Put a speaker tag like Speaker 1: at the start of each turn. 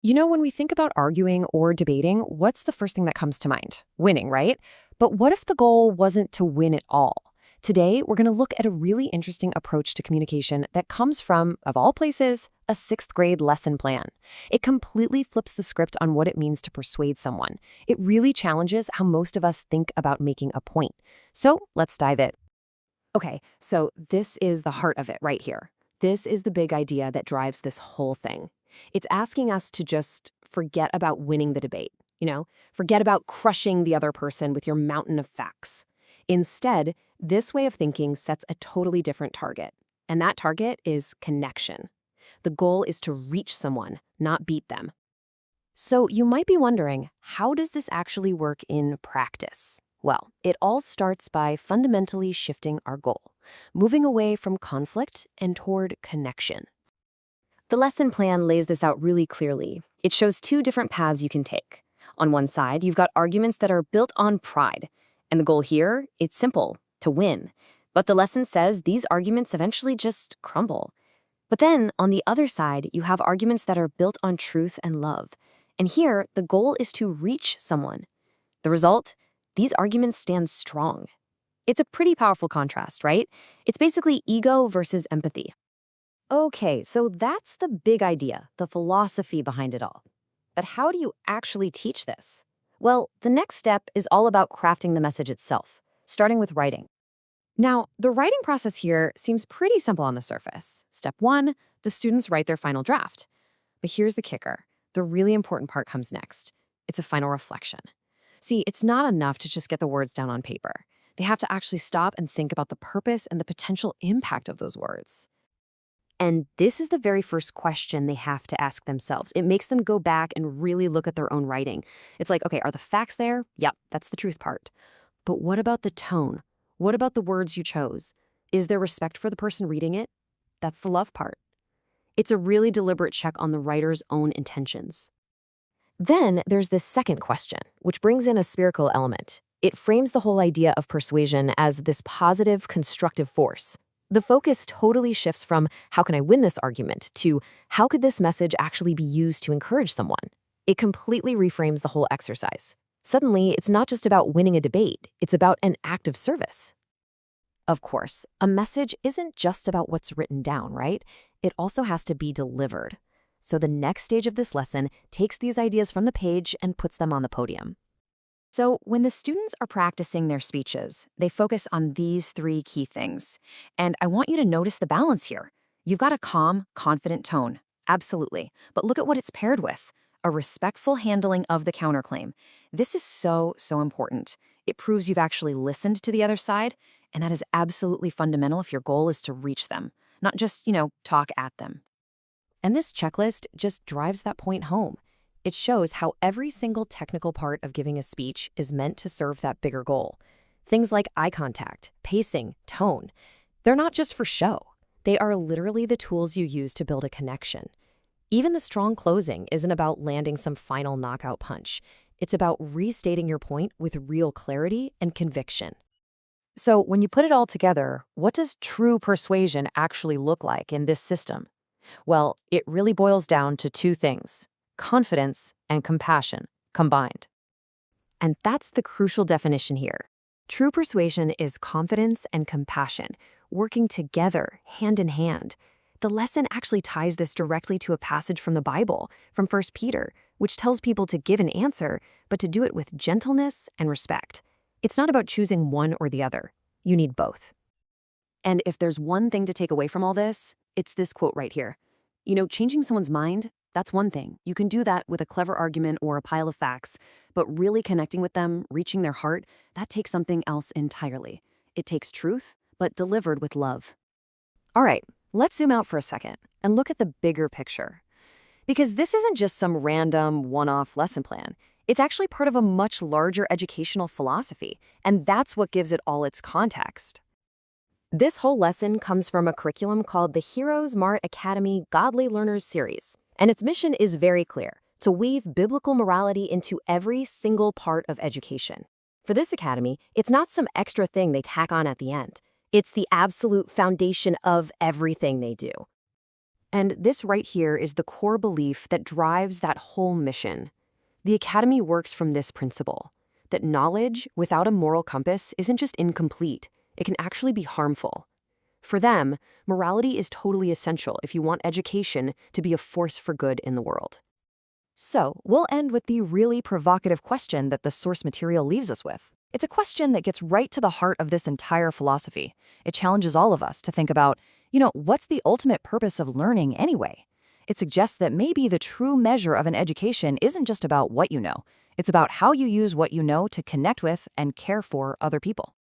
Speaker 1: When we think about arguing or debating, what's the first thing that comes to mind? Winning, right? But what if the goal wasn't to win at all? Today, we're going to look at a really interesting approach to communication that comes from, of all places, a sixth grade lesson plan. It completely flips the script on what it means to persuade someone. It really challenges how most of us think about making a point. So let's dive in. Okay, so this is the heart of it right here. This is the big idea that drives this whole thing. It's asking us to just forget about winning the debate, forget about crushing the other person with your mountain of facts. Instead, this way of thinking sets a totally different target, and that target is connection. The goal is to reach someone, not beat them. So you might be wondering, how does this actually work in practice? Well, it all starts by fundamentally shifting our goal, moving away from conflict and toward connection. The lesson plan lays this out really clearly. It shows two different paths you can take. On one side, you've got arguments that are built on pride. And the goal here, it's simple, to win. But the lesson says these arguments eventually just crumble. But then, on the other side, you have arguments that are built on truth and love. And here, the goal is to reach someone. The result? These arguments stand strong. It's a pretty powerful contrast, right? It's basically ego versus empathy. Okay, so that's the big idea, the philosophy behind it all. But how do you actually teach this? Well, the next step is all about crafting the message itself, starting with writing. Now, the writing process here seems pretty simple on the surface. Step 1, the students write their final draft. But here's the kicker. The really important part comes next. It's a final reflection. See, it's not enough to just get the words down on paper. They have to actually stop and think about the purpose and the potential impact of those words. And this is the very first question they have to ask themselves. It makes them go back and really look at their own writing. It's like, okay, are the facts there? Yep, that's the truth part. But what about the tone? What about the words you chose? Is there respect for the person reading it? That's the love part. It's a really deliberate check on the writer's own intentions. Then there's this second question, which brings in a spherical element. It frames the whole idea of persuasion as this positive, constructive force. The focus totally shifts from how can I win this argument to how could this message actually be used to encourage someone? It completely reframes the whole exercise. Suddenly, it's not just about winning a debate, it's about an act of service. Of course, a message isn't just about what's written down, right? It also has to be delivered. So the next stage of this lesson takes these ideas from the page and puts them on the podium. So when the students are practicing their speeches, they focus on these three key things. And I want you to notice the balance here. You've got a calm, confident tone. Absolutely. But look at what it's paired with. A respectful handling of the counterclaim. This is so important. It proves you've actually listened to the other side, and that is absolutely fundamental if your goal is to reach them, not just, talk at them. And this checklist just drives that point home. It shows how every single technical part of giving a speech is meant to serve that bigger goal. Things like eye contact, pacing, tone. They're not just for show. They are literally the tools you use to build a connection. Even the strong closing isn't about landing some final knockout punch. It's about restating your point with real clarity and conviction. So when you put it all together, what does true persuasion actually look like in this system? Well, it really boils down to two things: confidence and compassion combined. And that's the crucial definition here. True persuasion is confidence and compassion working together, hand in hand. The lesson actually ties this directly to a passage from the Bible, from 1 Peter, which tells people to give an answer, but to do it with gentleness and respect. It's not about choosing one or the other. You need both. And if there's one thing to take away from all this, it's this quote right here. Changing someone's mind, that's one thing. You can do that with a clever argument or a pile of facts, but really connecting with them, reaching their heart, that takes something else entirely. It takes truth, but delivered with love. All right, let's zoom out for a second and look at the bigger picture. Because this isn't just some random one-off lesson plan. It's actually part of a much larger educational philosophy, and that's what gives it all its context. This whole lesson comes from a curriculum called the HeroesMart Academy Godly Learners Series. And its mission is very clear: to weave biblical morality into every single part of education. For this academy, it's not some extra thing they tack on at the end. It's the absolute foundation of everything they do. And this right here is the core belief that drives that whole mission. The Academy works from this principle, that knowledge without a moral compass isn't just incomplete, it can actually be harmful. For them, morality is totally essential if you want education to be a force for good in the world. So, we'll end with the really provocative question that the source material leaves us with. It's a question that gets right to the heart of this entire philosophy. It challenges all of us to think about, what's the ultimate purpose of learning anyway? It suggests that maybe the true measure of an education isn't just about what you know. It's about how you use what you know to connect with and care for other people.